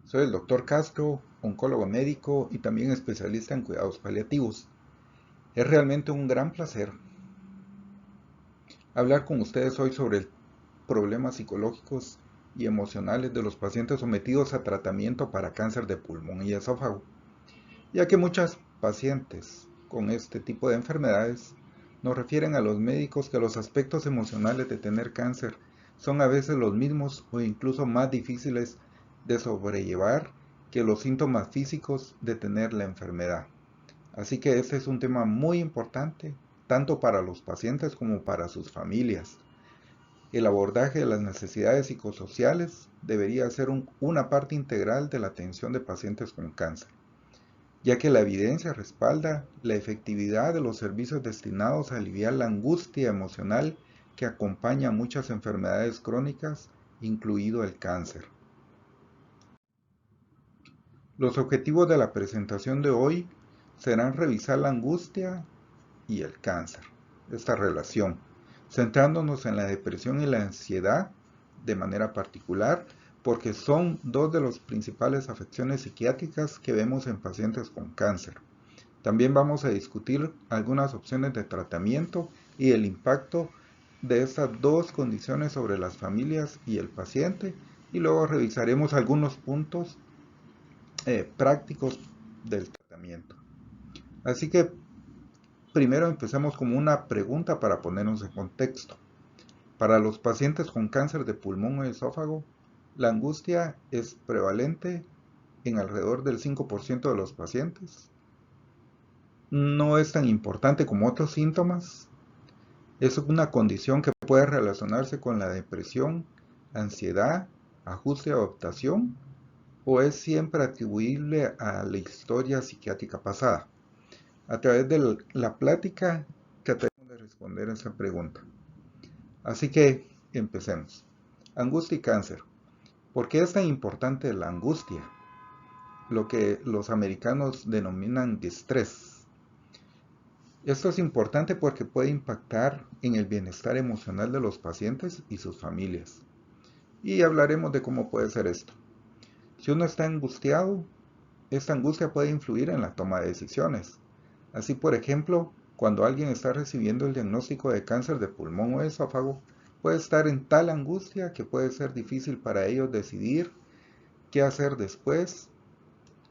Soy el doctor Castro, oncólogo médico y también especialista en cuidados paliativos. Es realmente un gran placer hablar con ustedes hoy sobre problemas psicológicos y emocionales de los pacientes sometidos a tratamiento para cáncer de pulmón y esófago, ya que muchas pacientes con este tipo de enfermedades nos refieren a los médicos que los aspectos emocionales de tener cáncer son a veces los mismos o incluso más difíciles de sobrellevar que los síntomas físicos de tener la enfermedad. Así que este es un tema muy importante, tanto para los pacientes como para sus familias. El abordaje de las necesidades psicosociales debería ser una parte integral de la atención de pacientes con cáncer, ya que la evidencia respalda la efectividad de los servicios destinados a aliviar la angustia emocional que acompaña a muchas enfermedades crónicas, incluido el cáncer. Los objetivos de la presentación de hoy serán revisar la angustia y el cáncer, esta relación, centrándonos en la depresión y la ansiedad de manera particular, porque son dos de las principales afecciones psiquiátricas que vemos en pacientes con cáncer. También vamos a discutir algunas opciones de tratamiento y el impacto de estas dos condiciones sobre las familias y el paciente, y luego revisaremos algunos puntos prácticos del tratamiento. Así que primero empecemos como una pregunta para ponernos en contexto. Para los pacientes con cáncer de pulmón o esófago, la angustia es prevalente en alrededor del 5% de los pacientes. No es tan importante como otros síntomas. Es una condición que puede relacionarse con la depresión, ansiedad, ajuste de adaptación o es siempre atribuible a la historia psiquiátrica pasada. A través de la plática trataremos de responder esa pregunta. Así que empecemos. Angustia y cáncer. ¿Por qué es tan importante la angustia? Lo que los americanos denominan distrés. Esto es importante porque puede impactar en el bienestar emocional de los pacientes y sus familias. Y hablaremos de cómo puede ser esto. Si uno está angustiado, esta angustia puede influir en la toma de decisiones. Así, por ejemplo, cuando alguien está recibiendo el diagnóstico de cáncer de pulmón o esófago, puede estar en tal angustia que puede ser difícil para ellos decidir qué hacer después,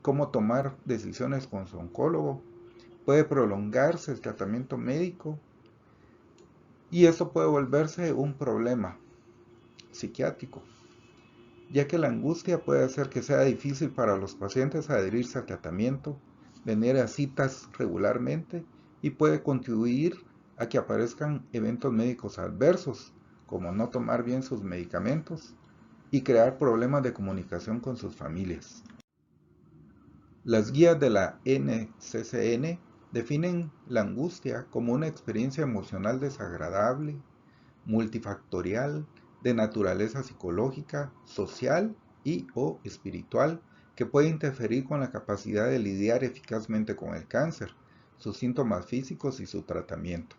cómo tomar decisiones con su oncólogo, puede prolongarse el tratamiento médico y eso puede volverse un problema psiquiátrico, ya que la angustia puede hacer que sea difícil para los pacientes adherirse al tratamiento, venir a citas regularmente y puede contribuir a que aparezcan eventos médicos adversos, como no tomar bien sus medicamentos y crear problemas de comunicación con sus familias. Las guías de la NCCN definen la angustia como una experiencia emocional desagradable, multifactorial, de naturaleza psicológica, social y/o espiritual, que puede interferir con la capacidad de lidiar eficazmente con el cáncer, sus síntomas físicos y su tratamiento.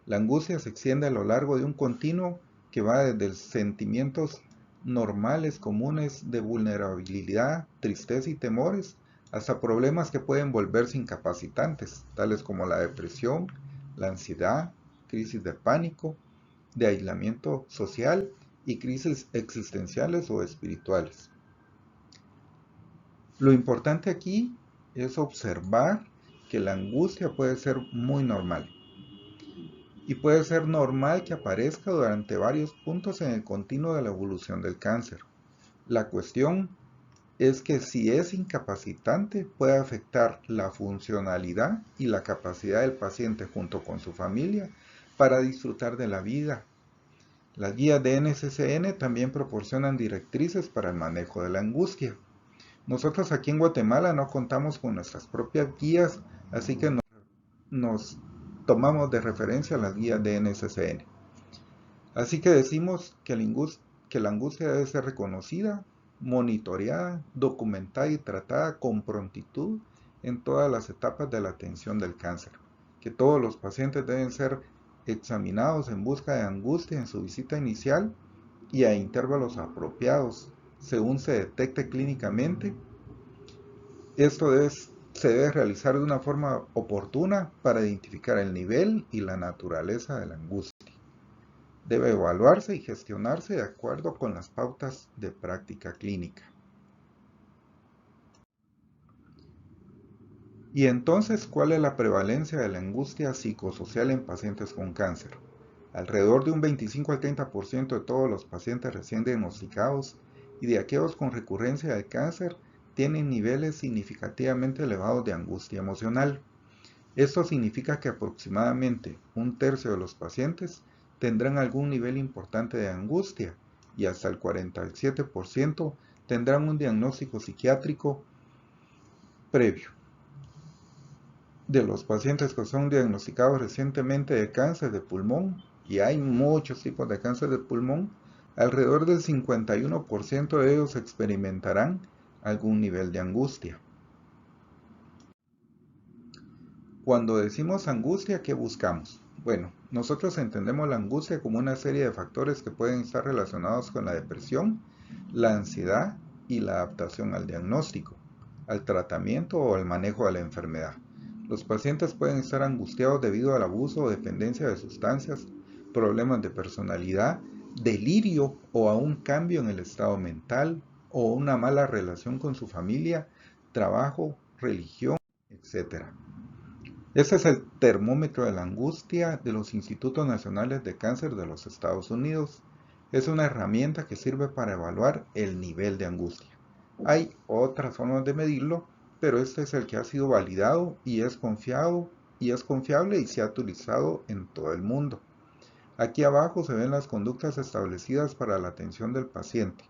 La angustia se extiende a lo largo de un continuo que va desde sentimientos normales comunes de vulnerabilidad, tristeza y temores, hasta problemas que pueden volverse incapacitantes, tales como la depresión, la ansiedad, crisis de pánico, de aislamiento social y crisis existenciales o espirituales. Lo importante aquí es observar que la angustia puede ser muy normal y puede ser normal que aparezca durante varios puntos en el continuo de la evolución del cáncer. La cuestión es que si es incapacitante puede afectar la funcionalidad y la capacidad del paciente junto con su familia para disfrutar de la vida. Las guías de NCCN también proporcionan directrices para el manejo de la angustia. Nosotros aquí en Guatemala no contamos con nuestras propias guías, así que nos tomamos de referencia las guías de NCCN. Así que decimos que la angustia debe ser reconocida, monitoreada, documentada y tratada con prontitud en todas las etapas de la atención del cáncer, que todos los pacientes deben ser examinados en busca de angustia en su visita inicial y a intervalos apropiados, según se detecte clínicamente. Se debe realizar de una forma oportuna para identificar el nivel y la naturaleza de la angustia. Debe evaluarse y gestionarse de acuerdo con las pautas de práctica clínica. Y entonces, ¿cuál es la prevalencia de la angustia psicosocial en pacientes con cáncer? Alrededor de un 25 al 30% de todos los pacientes recién diagnosticados y de aquellos con recurrencia de cáncer tienen niveles significativamente elevados de angustia emocional. Esto significa que aproximadamente un tercio de los pacientes tendrán algún nivel importante de angustia y hasta el 47% tendrán un diagnóstico psiquiátrico previo. De los pacientes que son diagnosticados recientemente de cáncer de pulmón, y hay muchos tipos de cáncer de pulmón, alrededor del 51% de ellos experimentarán algún nivel de angustia. Cuando decimos angustia, ¿qué buscamos? Bueno, nosotros entendemos la angustia como una serie de factores que pueden estar relacionados con la depresión, la ansiedad y la adaptación al diagnóstico, al tratamiento o al manejo de la enfermedad. Los pacientes pueden estar angustiados debido al abuso o dependencia de sustancias, problemas de personalidad, delirio o a un cambio en el estado mental o una mala relación con su familia, trabajo, religión, etc. Este es el termómetro de la angustia de los Institutos Nacionales de Cáncer de los Estados Unidos. Es una herramienta que sirve para evaluar el nivel de angustia. Hay otras formas de medirlo, pero este es el que ha sido validado y es confiable y se ha utilizado en todo el mundo. Aquí abajo se ven las conductas establecidas para la atención del paciente.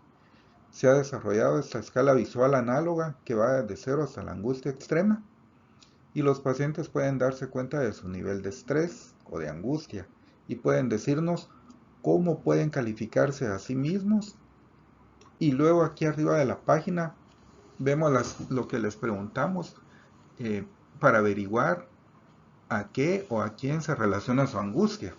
Se ha desarrollado esta escala visual análoga que va desde 0 hasta la angustia extrema, y los pacientes pueden darse cuenta de su nivel de estrés o de angustia y pueden decirnos cómo pueden calificarse a sí mismos. Y luego aquí arriba de la página vemos lo que les preguntamos para averiguar a qué o a quién se relaciona su angustia.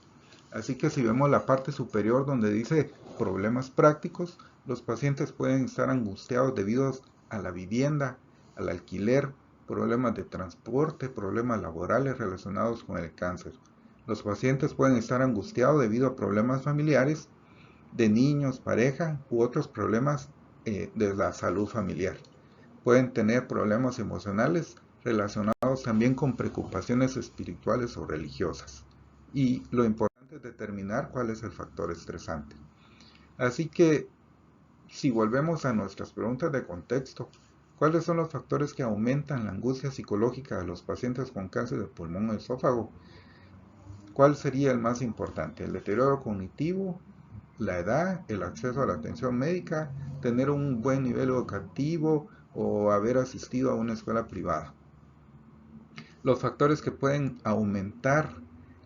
Así que si vemos la parte superior donde dice problemas prácticos, los pacientes pueden estar angustiados debido a la vivienda, al alquiler, problemas de transporte, problemas laborales relacionados con el cáncer. Los pacientes pueden estar angustiados debido a problemas familiares, de niños, pareja u otros problemas de la salud familiar. Pueden tener problemas emocionales relacionados también con preocupaciones espirituales o religiosas. Y lo importante es determinar cuál es el factor estresante. Así que, si volvemos a nuestras preguntas de contexto, ¿cuáles son los factores que aumentan la angustia psicológica de los pacientes con cáncer de pulmón o esófago? ¿Cuál sería el más importante? ¿El deterioro cognitivo, la edad, el acceso a la atención médica, tener un buen nivel educativo o haber asistido a una escuela privada? Los factores que pueden aumentar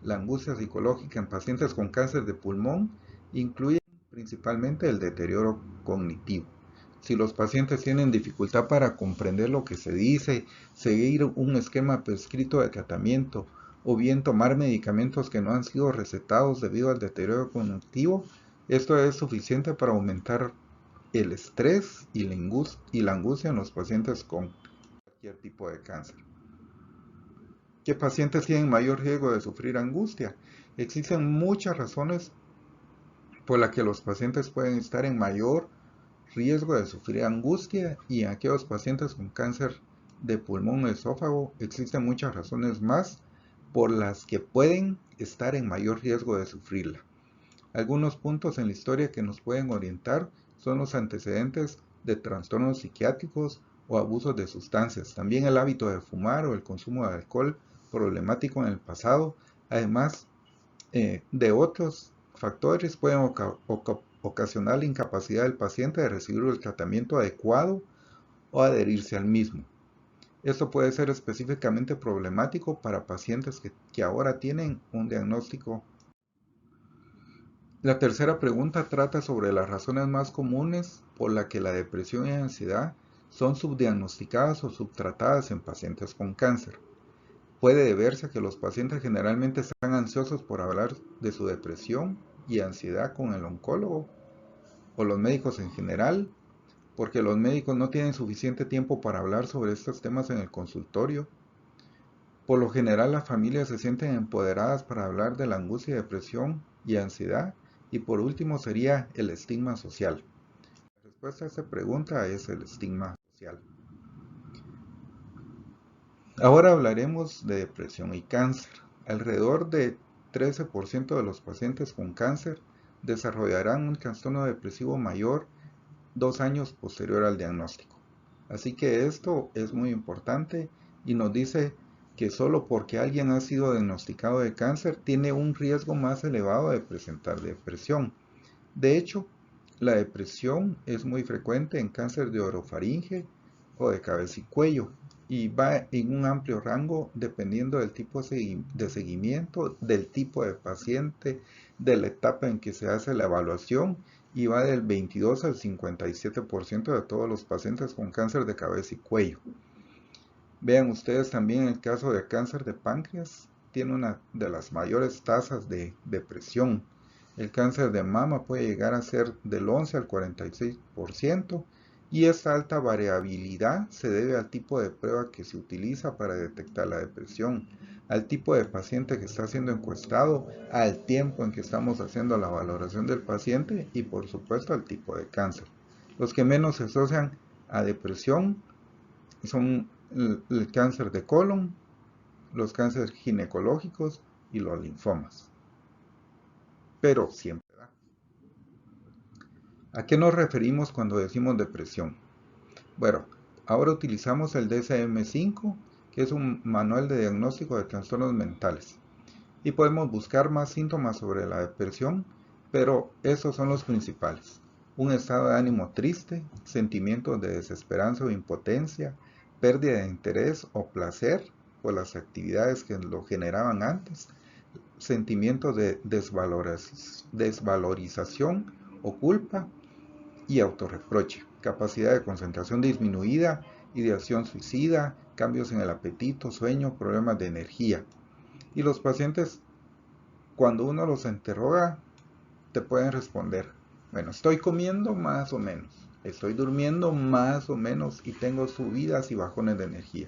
la angustia psicológica en pacientes con cáncer de pulmón incluyen principalmente el deterioro cognitivo. Si los pacientes tienen dificultad para comprender lo que se dice, seguir un esquema prescrito de tratamiento o bien tomar medicamentos que no han sido recetados debido al deterioro cognitivo, esto es suficiente para aumentar el estrés y la angustia en los pacientes con cualquier tipo de cáncer. ¿Qué pacientes tienen mayor riesgo de sufrir angustia? Existen muchas razones por las que los pacientes pueden estar en mayor riesgo de sufrir angustia, y en aquellos pacientes con cáncer de pulmón o esófago existen muchas razones más por las que pueden estar en mayor riesgo de sufrirla. Algunos puntos en la historia que nos pueden orientar son los antecedentes de trastornos psiquiátricos o abusos de sustancias, también el hábito de fumar o el consumo de alcohol problemático en el pasado, además de otros factores pueden ocasionar la incapacidad del paciente de recibir el tratamiento adecuado o adherirse al mismo. Esto puede ser específicamente problemático para pacientes que ahora tienen un diagnóstico. La tercera pregunta trata sobre las razones más comunes por las que la depresión y ansiedad son subdiagnosticadas o subtratadas en pacientes con cáncer. Puede deberse a que los pacientes generalmente están ansiosos por hablar de su depresión y ansiedad con el oncólogo o los médicos en general, porque los médicos no tienen suficiente tiempo para hablar sobre estos temas en el consultorio. Por lo general, las familias se sienten empoderadas para hablar de la angustia, depresión y ansiedad. Y por último sería el estigma social. La respuesta a esta pregunta es el estigma social. Ahora hablaremos de depresión y cáncer. Alrededor de 13% de los pacientes con cáncer desarrollarán un trastorno depresivo mayor 2 años posterior al diagnóstico. Así que esto es muy importante y nos dice que solo porque alguien ha sido diagnosticado de cáncer tiene un riesgo más elevado de presentar depresión. De hecho, la depresión es muy frecuente en cáncer de orofaringe o de cabeza y cuello y va en un amplio rango dependiendo del tipo de seguimiento, del tipo de paciente, de la etapa en que se hace la evaluación y va del 22 al 57% de todos los pacientes con cáncer de cabeza y cuello. Vean ustedes también el caso de cáncer de páncreas, tiene una de las mayores tasas de depresión. El cáncer de mama puede llegar a ser del 11 al 46% y esta alta variabilidad se debe al tipo de prueba que se utiliza para detectar la depresión, al tipo de paciente que está siendo encuestado, al tiempo en que estamos haciendo la valoración del paciente y por supuesto al tipo de cáncer. Los que menos se asocian a depresión son el cáncer de colon, los cánceres ginecológicos y los linfomas. Pero siempre da. ¿A qué nos referimos cuando decimos depresión? Bueno, ahora utilizamos el DSM-5, que es un manual de diagnóstico de trastornos mentales. Y podemos buscar más síntomas sobre la depresión, pero estos son los principales. Un estado de ánimo triste, sentimientos de desesperanza o impotencia, pérdida de interés o placer por las actividades que lo generaban antes, sentimientos de desvalorización o culpa y autorreproche, capacidad de concentración disminuida, ideación suicida, cambios en el apetito, sueño, problemas de energía. Y los pacientes, cuando uno los interroga, te pueden responder, bueno, estoy comiendo más o menos, estoy durmiendo más o menos y tengo subidas y bajones de energía.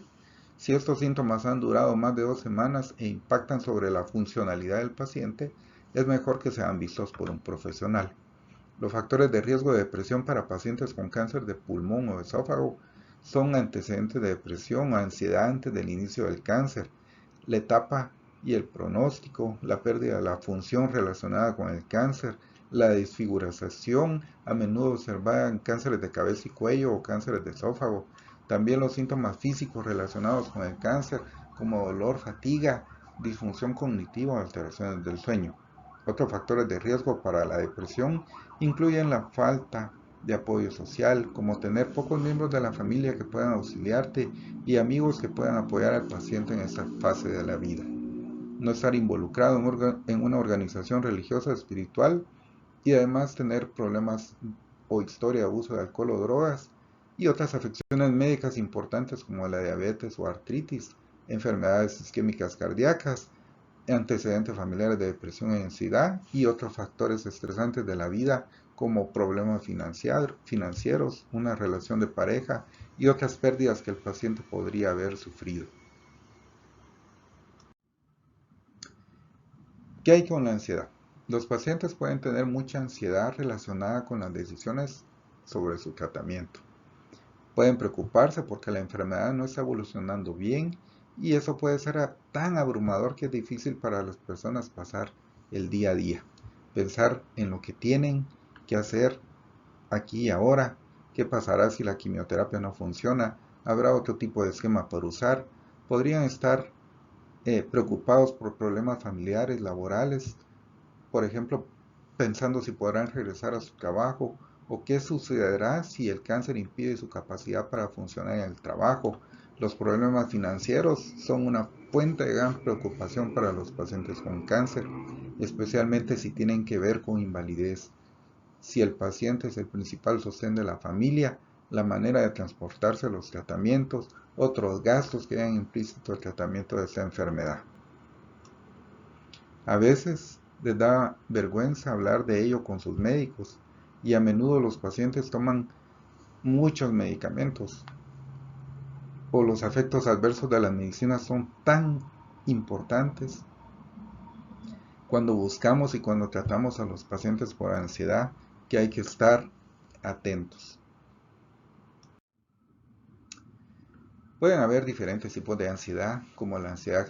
Si estos síntomas han durado más de 2 semanas e impactan sobre la funcionalidad del paciente, es mejor que sean vistos por un profesional. Los factores de riesgo de depresión para pacientes con cáncer de pulmón o esófago son antecedentes de depresión o ansiedad antes del inicio del cáncer, la etapa y el pronóstico, la pérdida de la función relacionada con el cáncer, la desfiguración a menudo observada en cánceres de cabeza y cuello o cánceres de esófago, también los síntomas físicos relacionados con el cáncer como dolor, fatiga, disfunción cognitiva o alteraciones del sueño. Otros factores de riesgo para la depresión incluyen la falta de apoyo social, como tener pocos miembros de la familia que puedan auxiliarte y amigos que puedan apoyar al paciente en esta fase de la vida. No estar involucrado en una organización religiosa o espiritual y además tener problemas o historia de abuso de alcohol o drogas y otras afecciones médicas importantes como la diabetes o artritis, enfermedades isquémicas cardíacas, antecedentes familiares de depresión y ansiedad y otros factores estresantes de la vida como problemas financieros, una relación de pareja y otras pérdidas que el paciente podría haber sufrido. ¿Qué hay con la ansiedad? Los pacientes pueden tener mucha ansiedad relacionada con las decisiones sobre su tratamiento. Pueden preocuparse porque la enfermedad no está evolucionando bien y eso puede ser tan abrumador que es difícil para las personas pasar el día a día. Pensar en lo que tienen que hacer aquí y ahora, qué pasará si la quimioterapia no funciona, habrá otro tipo de esquema por usar, podrían estar preocupados por problemas familiares, laborales, por ejemplo, pensando si podrán regresar a su trabajo o qué sucederá si el cáncer impide su capacidad para funcionar en el trabajo. Los problemas financieros son una fuente de gran preocupación para los pacientes con cáncer, especialmente si tienen que ver con invalidez. Si el paciente es el principal sostén de la familia, la manera de transportarse a los tratamientos, otros gastos que hayan implícito el tratamiento de esta enfermedad. A veces les da vergüenza hablar de ello con sus médicos y a menudo los pacientes toman muchos medicamentos o los efectos adversos de las medicinas son tan importantes cuando buscamos y cuando tratamos a los pacientes por ansiedad que hay que estar atentos. Pueden haber diferentes tipos de ansiedad, como la ansiedad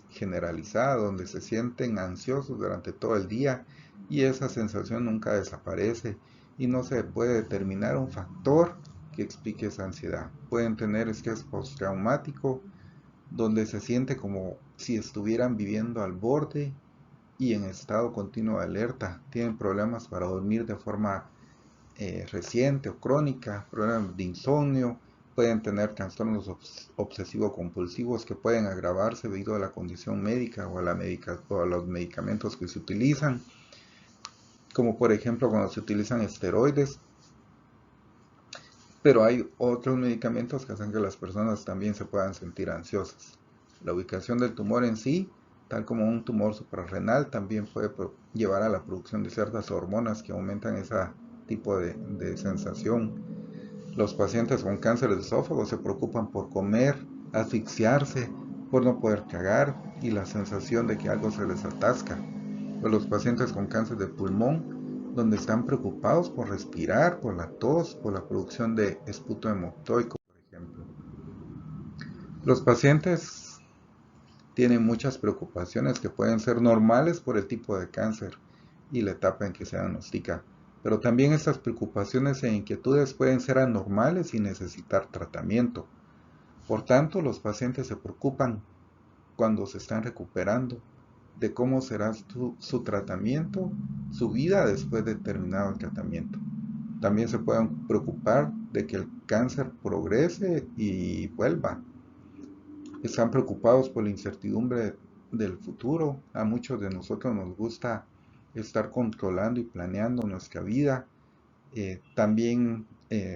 generalizada, donde se sienten ansiosos durante todo el día y esa sensación nunca desaparece y no se puede determinar un factor que explique esa ansiedad. Pueden tener estrés postraumático, donde se siente como si estuvieran viviendo al borde y en estado continuo de alerta. Tienen problemas para dormir de forma reciente o crónica, problemas de insomnio, pueden tener trastornos obsesivo-compulsivos que pueden agravarse debido a la condición médica o a los medicamentos que se utilizan, como por ejemplo cuando se utilizan esteroides. Pero hay otros medicamentos que hacen que las personas también se puedan sentir ansiosas. La ubicación del tumor en sí, tal como un tumor suprarrenal, también puede llevar a la producción de ciertas hormonas que aumentan ese tipo de sensación. Los pacientes con cáncer de esófago se preocupan por comer, asfixiarse, por no poder cagar y la sensación de que algo se les atasca. O los pacientes con cáncer de pulmón, donde están preocupados por respirar, por la tos, por la producción de esputo hematoico, por ejemplo. Los pacientes tienen muchas preocupaciones que pueden ser normales por el tipo de cáncer y la etapa en que se diagnostica. Pero también estas preocupaciones e inquietudes pueden ser anormales y necesitar tratamiento. Por tanto, los pacientes se preocupan cuando se están recuperando de cómo será su tratamiento, su vida después de terminado el tratamiento. También se pueden preocupar de que el cáncer progrese y vuelva. Están preocupados por la incertidumbre del futuro. A muchos de nosotros nos gusta estar controlando y planeando nuestra vida. También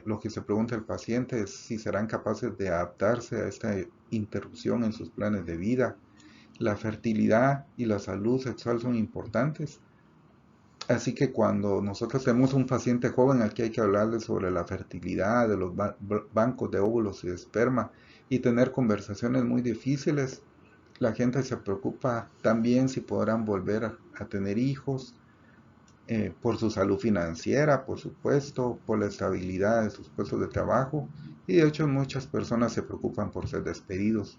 lo que se pregunta el paciente es si serán capaces de adaptarse a esta interrupción en sus planes de vida. La fertilidad y la salud sexual son importantes. Así que cuando nosotros tenemos un paciente joven al que hay que hablarle sobre la fertilidad, de los bancos de óvulos y de esperma y tener conversaciones muy difíciles, la gente se preocupa también si podrán volver a tener hijos, por su salud financiera, por supuesto, por la estabilidad de sus puestos de trabajo y de hecho muchas personas se preocupan por ser despedidos.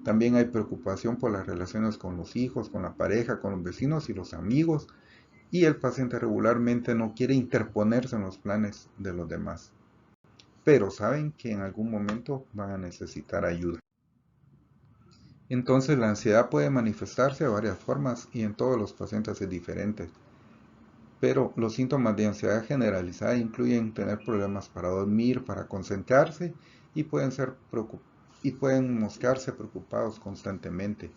También hay preocupación por las relaciones con los hijos, con la pareja, con los vecinos y los amigos y el paciente regularmente no quiere interponerse en los planes de los demás, pero saben que en algún momento van a necesitar ayuda. Entonces la ansiedad puede manifestarse de varias formas y en todos los pacientes es diferente. Pero los síntomas de ansiedad generalizada incluyen tener problemas para dormir, para concentrarse y pueden mostrarse preocupados constantemente.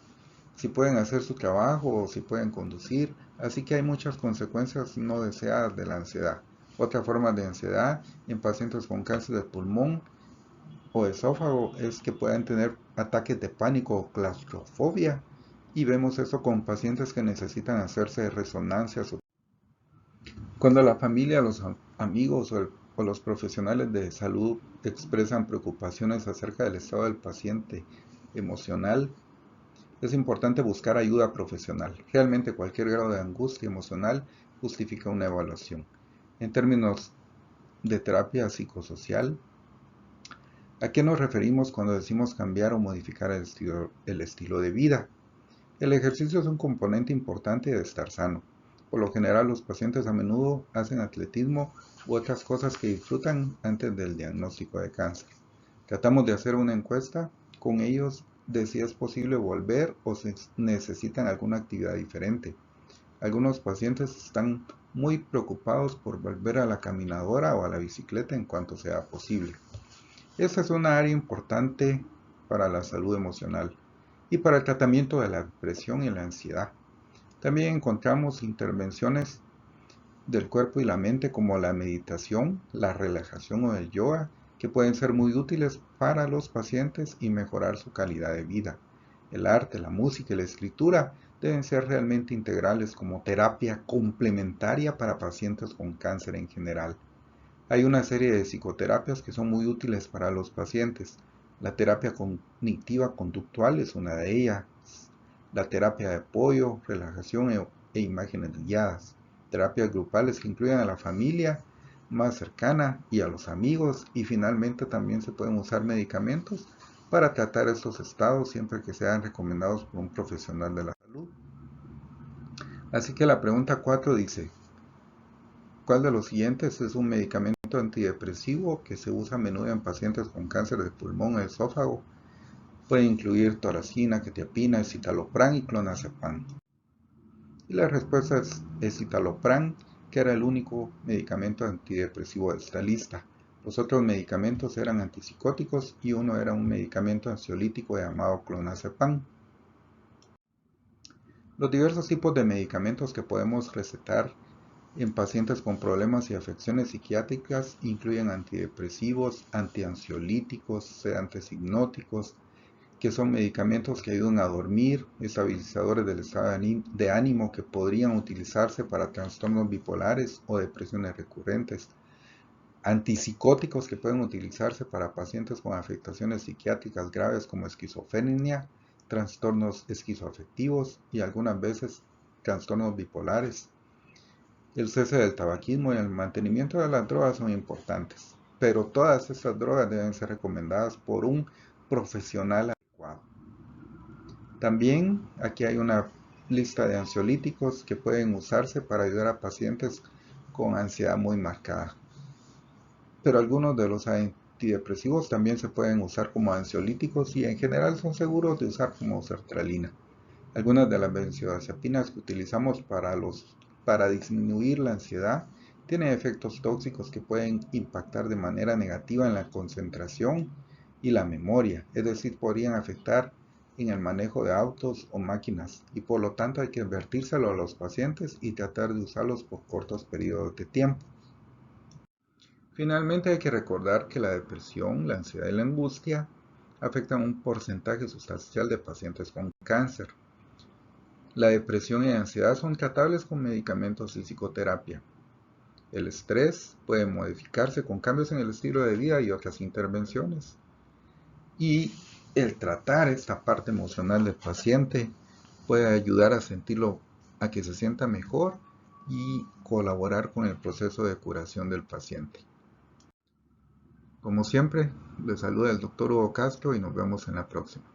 Si pueden hacer su trabajo o si pueden conducir, así que hay muchas consecuencias no deseadas de la ansiedad. Otra forma de ansiedad en pacientes con cáncer de pulmón o esófago es que puedan tener ataques de pánico o claustrofobia y vemos eso con pacientes que necesitan hacerse resonancias. Cuando la familia, los amigos o los profesionales de salud expresan preocupaciones acerca del estado del paciente emocional, es importante buscar ayuda profesional. Realmente cualquier grado de angustia emocional justifica una evaluación. En términos de terapia psicosocial, ¿a qué nos referimos cuando decimos cambiar o modificar el estilo de vida? El ejercicio es un componente importante de estar sano. Por lo general, los pacientes a menudo hacen atletismo u otras cosas que disfrutan antes del diagnóstico de cáncer. Tratamos de hacer una encuesta con ellos de si es posible volver o si necesitan alguna actividad diferente. Algunos pacientes están muy preocupados por volver a la caminadora o a la bicicleta en cuanto sea posible. Esta es una área importante para la salud emocional y para el tratamiento de la depresión y la ansiedad. También encontramos intervenciones del cuerpo y la mente como la meditación, la relajación o el yoga, que pueden ser muy útiles para los pacientes y mejorar su calidad de vida. El arte, la música y la escritura deben ser realmente integrales como terapia complementaria para pacientes con cáncer en general. Hay una serie de psicoterapias que son muy útiles para los pacientes. La terapia cognitiva conductual es una de ellas. La terapia de apoyo, relajación e imágenes guiadas. Terapias grupales que incluyen a la familia más cercana y a los amigos. Y finalmente también se pueden usar medicamentos para tratar estos estados siempre que sean recomendados por un profesional de la salud. Así que la pregunta 4 dice, ¿cuál de los siguientes es un medicamento antidepresivo que se usa a menudo en pacientes con cáncer de pulmón o esófago? Puede incluir toracina, quetiapina, escitalopram y clonazepam. Y la respuesta es escitalopram, que era el único medicamento antidepresivo de esta lista. Los otros medicamentos eran antipsicóticos y uno era un medicamento ansiolítico llamado clonazepam. Los diversos tipos de medicamentos que podemos recetar en pacientes con problemas y afecciones psiquiátricas incluyen antidepresivos, antiansiolíticos, sedantes hipnóticos, que son medicamentos que ayudan a dormir, estabilizadores del estado de ánimo que podrían utilizarse para trastornos bipolares o depresiones recurrentes, antipsicóticos que pueden utilizarse para pacientes con afectaciones psiquiátricas graves como esquizofrenia, trastornos esquizoafectivos y algunas veces trastornos bipolares. El cese del tabaquismo y el mantenimiento de las drogas son importantes, pero todas estas drogas deben ser recomendadas por un profesional adecuado. También aquí hay una lista de ansiolíticos que pueden usarse para ayudar a pacientes con ansiedad muy marcada. Pero algunos de los antidepresivos también se pueden usar como ansiolíticos y en general son seguros de usar como sertralina. Algunas de las benzodiazepinas que utilizamos para disminuir la ansiedad tienen efectos tóxicos que pueden impactar de manera negativa en la concentración y la memoria, es decir, podrían afectar en el manejo de autos o máquinas y por lo tanto hay que advertírselo a los pacientes y tratar de usarlos por cortos periodos de tiempo. Finalmente hay que recordar que la depresión, la ansiedad y la angustia afectan un porcentaje sustancial de pacientes con cáncer. La depresión y la ansiedad son tratables con medicamentos y psicoterapia. El estrés puede modificarse con cambios en el estilo de vida y otras intervenciones. Y el tratar esta parte emocional del paciente puede ayudar a sentirlo, a que se sienta mejor y colaborar con el proceso de curación del paciente. Como siempre, les saluda el Dr. Hugo Castro y nos vemos en la próxima.